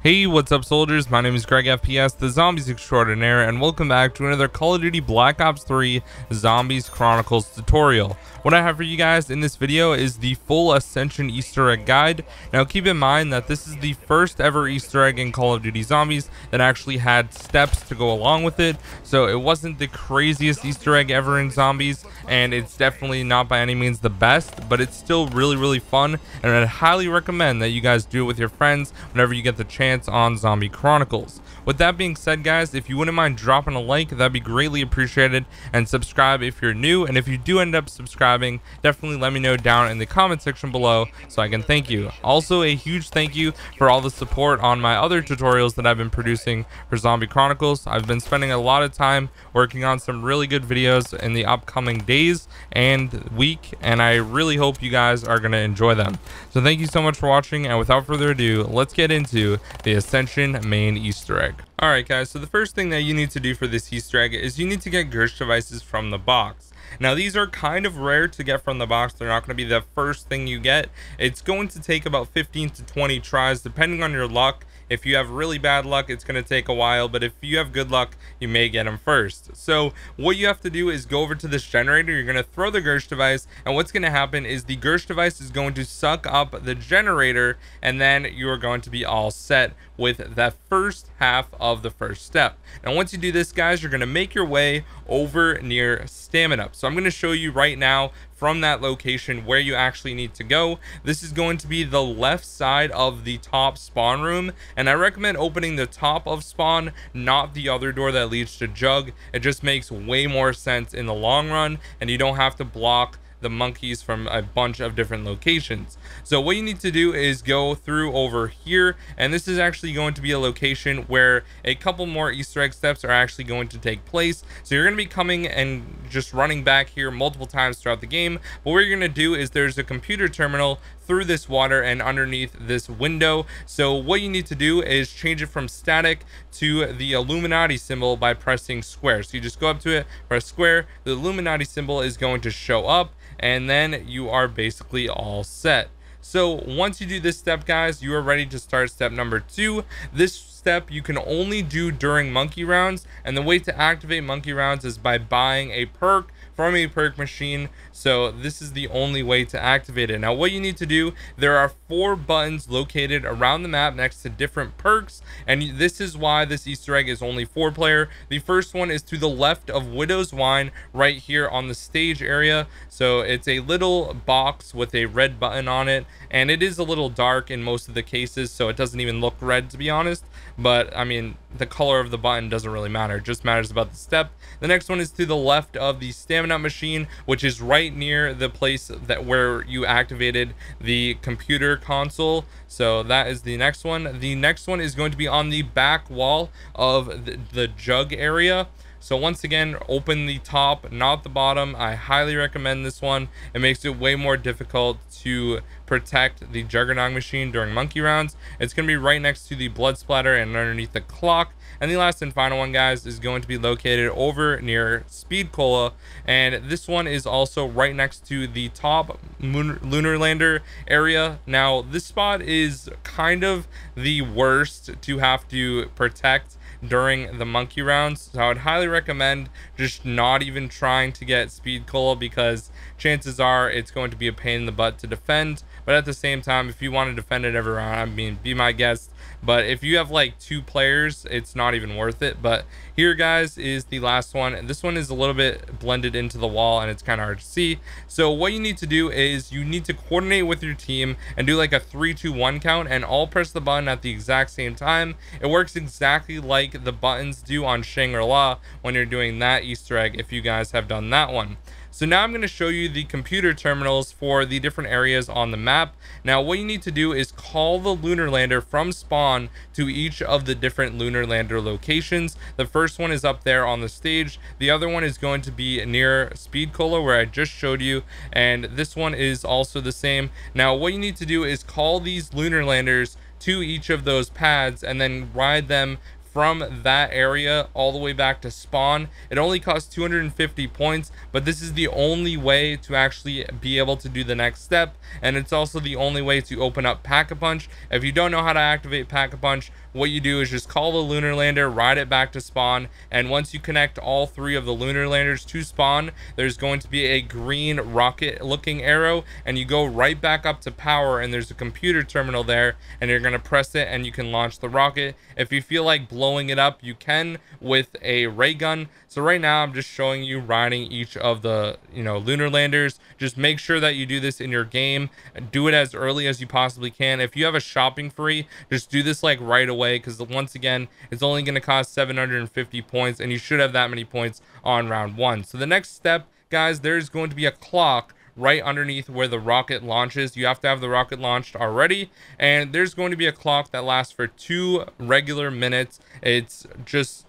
Hey, what's up soldiers? My name is GregFPS, the Zombies Extraordinaire, and welcome back to another Call of Duty Black Ops 3 Zombies Chronicles tutorial. What I have for you guys in this video is the full Ascension Easter egg guide. Now keep in mind that this is the first ever Easter egg in Call of Duty Zombies that actually had steps to go along with it, so it wasn't the craziest Easter egg ever in Zombies, and it's definitely not by any means the best, but it's still really fun, and I'd highly recommend that you guys do it with your friends whenever you get the chance on Zombie Chronicles. With that being said, guys, if you wouldn't mind dropping a like, that'd be greatly appreciated, and subscribe if you're new. And if you do end up subscribing, definitely let me know down in the comment section below so I can thank you. Also, a huge thank you for all the support on my other tutorials that I've been producing for Zombie Chronicles. I've been spending a lot of time working on some really good videos in the upcoming days and week, and I really hope you guys are going to enjoy them. So thank you so much for watching, and without further ado, let's get into the Ascension main Easter egg. Alright guys, so the first thing that you need to do for this Easter egg is you need to get Gersh devices from the box. Now these are kind of rare to get from the box. They're not going to be the first thing you get. It's going to take about 15 to 20 tries depending on your luck. If you have really bad luck, it's going to take a while, but if you have good luck, you may get them first. So what you have to do is go over to this generator. You're going to throw the Gersh device, and what's going to happen is the Gersh device is going to suck up the generator, and then you are going to be all set with that first half of the first step. Now once you do this, guys, you're going to make your way over near Stamina. So I'm going to show you right now from that location where you actually need to go. This is going to be the left side of the top spawn room, and I recommend opening the top of spawn, not the other door that leads to Jug. It just makes way more sense in the long run, and you don't have to block the monkeys from a bunch of different locations. So what you need to do is go through over here, and this is actually going to be a location where a couple more Easter egg steps are actually going to take place. So you're going to be coming and just running back here multiple times throughout the game, but what you're going to do is there's a computer terminal through this water and underneath this window. So what you need to do is change it from static to the Illuminati symbol by pressing square. So you just go up to it, press square, the Illuminati symbol is going to show up, and then you are basically all set. So once you do this step, guys, you are ready to start step number 2. This step you can only do during monkey rounds, and the way to activate monkey rounds is by buying a perk from a perk machine. So this is the only way to activate it. Now what you need to do, there are 4 buttons located around the map next to different perks, and this is why this Easter egg is only 4-player. The first one is to the left of Widow's Wine, right here on the stage area. So it's a little box with a red button on it, and it is a little dark in most of the cases, so it doesn't even look red, to be honest. But I mean, the color of the button doesn't really matter, it just matters about the step. The next one is to the left of the Stamina machine, which is right near the place that where you activated the computer console. So that is the next one. The next one is going to be on the back wall of the Jug area. So once again, open the top, not the bottom. I highly recommend this one. It makes it way more difficult to protect the Juggernaut machine during monkey rounds. It's going to be right next to the blood splatter and underneath the clock. And the last and final one, guys, is going to be located over near Speed Cola, and this one is also right next to the top Lunar Lander area. Now this spot is kind of the worst to have to protect during the monkey rounds, so I would highly recommend just not even trying to get Speed Cola, because chances are it's going to be a pain in the butt to defend. But at the same time, if you want to defend it every round, I mean, be my guest. But if you have like 2 players, it's not even worth it. But here, guys, is the last one, and this one is a little bit blended into the wall and it's kind of hard to see. So what you need to do is you need to coordinate with your team and do like a 3-2-1 count, and all press the button at the exact same time. It works exactly like the buttons do on Shangri-La when you're doing that Easter egg, if you guys have done that one. So now I'm going to show you the computer terminals for the different areas on the map. Now what you need to do is call the Lunar Lander from spawn to each of the different Lunar Lander locations. The first one is up there on the stage. The other one is going to be near Speed Cola, where I just showed you, and this one is also the same. Now what you need to do is call these Lunar Landers to each of those pads and then ride them from that area all the way back to spawn. It only costs 250 points, but this is the only way to actually be able to do the next step, and it's also the only way to open up Pack-a-Punch. If you don't know how to activate Pack-a-Punch, what you do is just call the lunar lander, ride it back to spawn, and once you connect all 3 of the lunar landers to spawn, there's going to be a green rocket looking arrow, and you go right back up to power, and there's a computer terminal there, and you're going to press it and you can launch the rocket. If you feel like blowing it up, you can with a ray gun. So right now I'm just showing you riding each of the lunar landers. Just make sure that you do this in your game. Do it as early as you possibly can. If you have a shopping free, just do this like right away, because once again, it's only going to cost 750 points, and you should have that many points on round 1. So the next step, guys, there's going to be a clock right underneath where the rocket launches. You have to have the rocket launched already, and there's going to be a clock that lasts for 2 regular minutes. It's just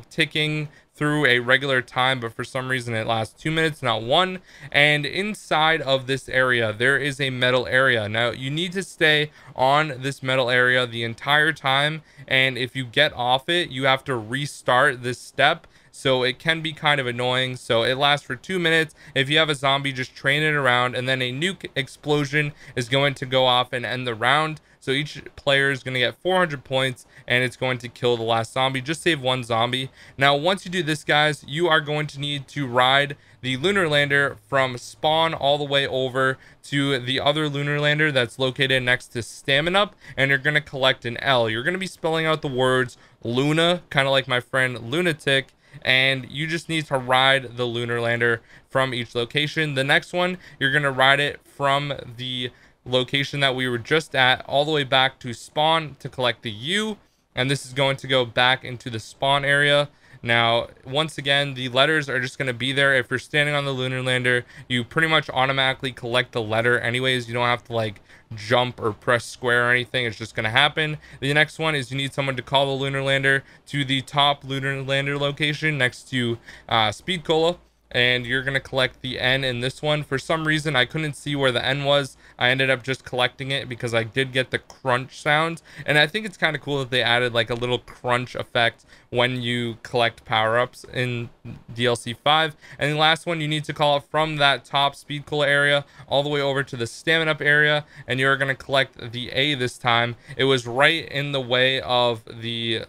ticking through a regular time, but for some reason it lasts 2 minutes, not 1. And inside of this area there is a metal area. Now you need to stay on this metal area the entire time, and if you get off it, you have to restart this step. So it can be kind of annoying. So it lasts for 2 minutes. If you have a zombie, just train it around, and then a nuke explosion is going to go off and end the round. So each player is going to get 400 points, and it's going to kill the last zombie. Just save 1 zombie. Now, once you do this, guys, you are going to need to ride the lunar lander from spawn all the way over to the other lunar lander that's located next to Stamina, and you're going to collect an L. You're going to be spelling out the words Luna, kind of like my friend Lunatic, and you just need to ride the lunar lander from each location. The next one, you're going to ride it from the location that we were just at all the way back to spawn to collect the U, and this is going to go back into the spawn area. Now, once again, the letters are just going to be there. If you're standing on the lunar lander, you pretty much automatically collect the letter anyways. You don't have to like jump or press square or anything. It's just going to happen. The next one is you need someone to call the lunar lander to the top lunar lander location next to Speed Cola, and you're going to collect the N in this one. For some reason, I couldn't see where the N was. I ended up just collecting it because I did get the crunch sounds, and I think it's kind of cool that they added like a little crunch effect when you collect power-ups in DLC 5. And the last one, you need to call it from that top Speed Cola area all the way over to the Stamina area, and you're going to collect the A this time. It was right in the way of the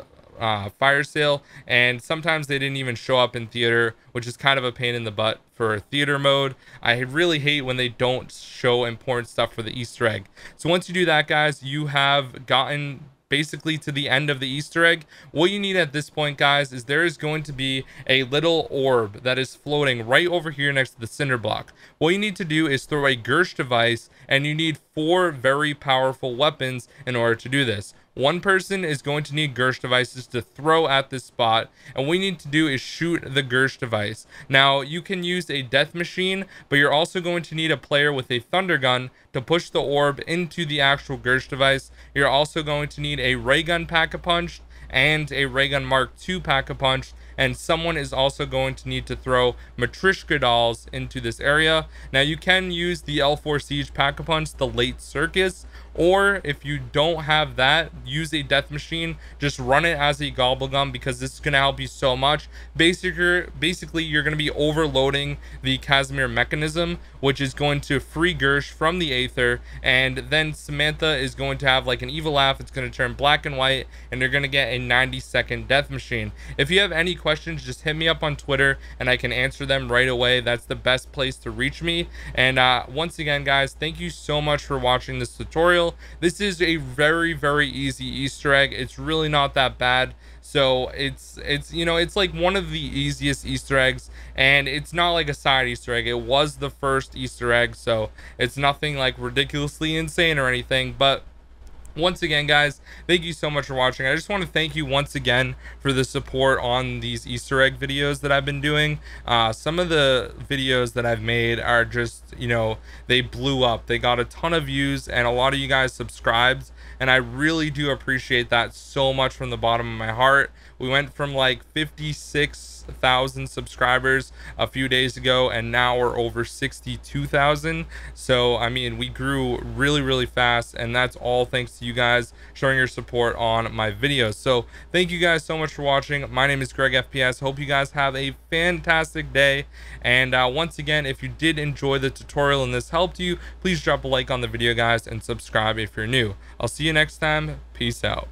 fire sale, and sometimes they didn't even show up in theater, which is kind of a pain in the butt for theater mode. I really hate when they don't show important stuff for the Easter egg. So once you do that, guys, you have gotten basically to the end of the Easter egg. What you need at this point, guys, is there is going to be a little orb that is floating right over here next to the cinder block. What you need to do is throw a Gersh device, and you need 4 very powerful weapons in order to do this. One person is going to need Gersh devices to throw at this spot, and what we need to do is shoot the Gersh device. Now, you can use a death machine, but you're also going to need a player with a thunder gun to push the orb into the actual Gersh device. You're also going to need a ray gun pack-a-punch and a ray gun Mark II pack-a-punch, and someone is also going to need to throw Matryoshka dolls into this area. Now, you can use the L4 Siege pack-a-punch, the late circus, or if you don't have that, use a death machine. Just run it as a gobblegum, because this is going to help you so much. Basically, you're going to be overloading the Casimir mechanism, which is going to free Gersh from the Aether, and then Samantha is going to have like an evil laugh. It's going to turn black and white, and you're going to get a 90-second death machine. If you have any questions, just hit me up on Twitter and I can answer them right away. That's the best place to reach me. And once again, guys, thank you so much for watching this tutorial. This is a very easy Easter egg. It's really not that bad. So it's like one of the easiest Easter eggs, and it's not like a side Easter egg. It was the first Easter egg, so it's nothing like ridiculously insane or anything. But once again, guys, thank you so much for watching. I just want to thank you once again for the support on these Easter egg videos that I've been doing. Some of the videos that I've made are just, they blew up. They got a ton of views, and a lot of you guys subscribed, and I really do appreciate that so much from the bottom of my heart. We went from like 56,000 subscribers a few days ago, and now we're over 62,000. So I mean, we grew really fast, and that's all thanks to you guys showing your support on my videos. So thank you guys so much for watching. My name is GregFPS. Hope you guys have a fantastic day, and once again, if you did enjoy the tutorial and this helped you, please drop a like on the video, guys, and subscribe if you're new. I'll see you next time. Peace out.